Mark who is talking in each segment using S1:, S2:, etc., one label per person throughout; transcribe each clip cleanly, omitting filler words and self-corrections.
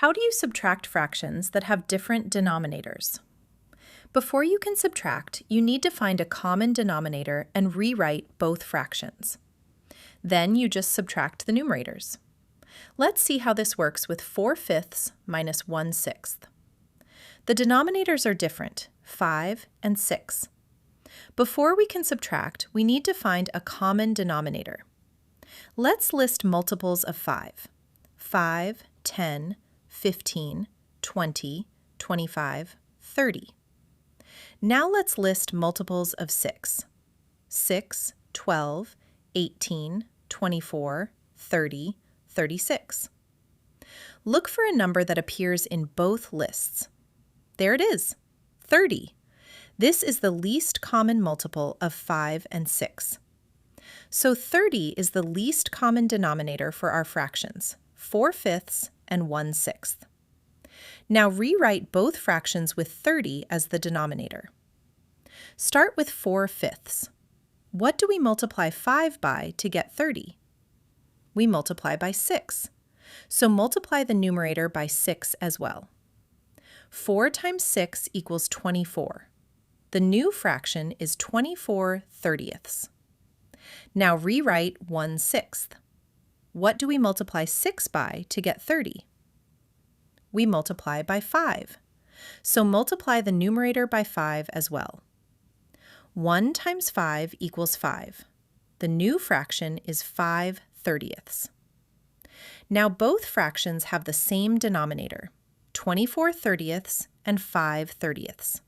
S1: How do you subtract fractions that have different denominators? Before you can subtract, you need to find a common denominator and rewrite both fractions. Then you just subtract the numerators. Let's see how this works with 4/5 minus 1/6. The denominators are different, 5 and 6. Before we can subtract, we need to find a common denominator. Let's list multiples of 5. 5, 10, 15, 20, 25, 30. Now let's list multiples of 6. 6, 12, 18, 24, 30, 36. Look for a number that appears in both lists. There it is, 30. This is the least common multiple of 5 and 6. So 30 is the least common denominator for our fractions, 4/5 and 1/6. Now rewrite both fractions with 30 as the denominator. Start with 4/5. What do we multiply 5 by to get 30? We multiply by 6. So multiply the numerator by 6 as well. 4 times 6 equals 24. The new fraction is 24/30. Now rewrite 1/6. What do we multiply 6 by to get 30? We multiply by 5. So multiply the numerator by 5 as well. 1 times 5 equals 5. The new fraction is 5/30. Now both fractions have the same denominator, 24/30 and 5/30.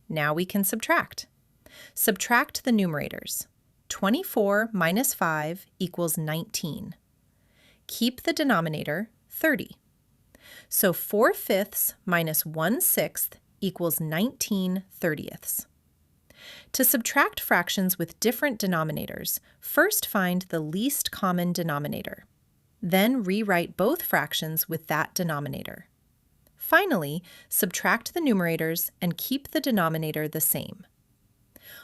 S1: Now we can subtract. Subtract the numerators. 24 minus 5 equals 19. Keep the denominator, 30. So 4/5 minus 1/6 equals 19/30. To subtract fractions with different denominators, first find the least common denominator. Then rewrite both fractions with that denominator. Finally, subtract the numerators and keep the denominator the same.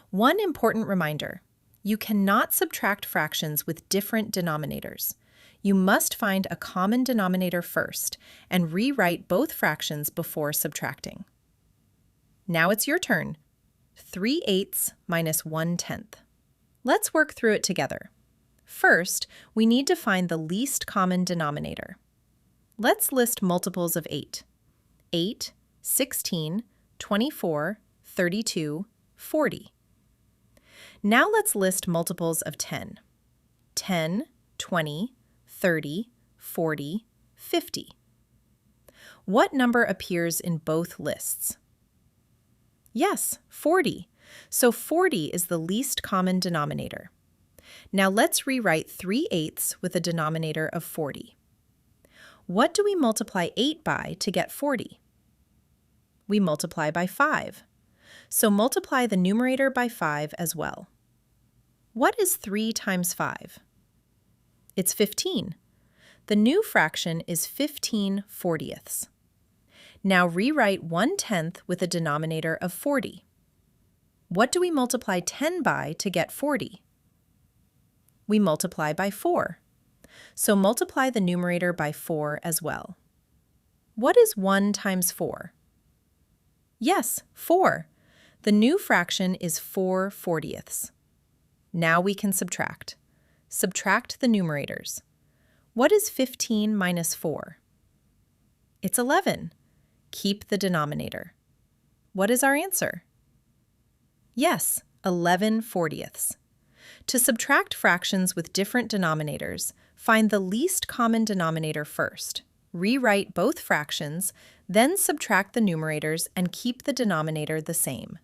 S1: One important reminder: you cannot subtract fractions with different denominators. You must find a common denominator first and rewrite both fractions before subtracting. Now it's your turn. 3/8 minus 1/10. Let's work through it together. First, we need to find the least common denominator. Let's list multiples of 8. 8, 16, 24, 32, 40. Now let's list multiples of 10. 10, 20, 30, 40, 50. What number appears in both lists? Yes, 40. So 40 is the least common denominator. Now let's rewrite 3/8 with a denominator of 40. What do we multiply 8 by to get 40? We multiply by 5. So multiply the numerator by 5 as well. What is 3 times 5? It's 15. The new fraction is 15/40. Now rewrite 1/10 with a denominator of 40. What do we multiply 10 by to get 40? We multiply by 4. So multiply the numerator by 4 as well. What is 1 times 4? Yes, 4. The new fraction is 4/40. Now we can subtract. Subtract the numerators. What is 15 minus 4? It's 11. Keep the denominator. What is our answer? Yes, 11/40. To subtract fractions with different denominators, find the least common denominator first. Rewrite both fractions, then subtract the numerators and keep the denominator the same.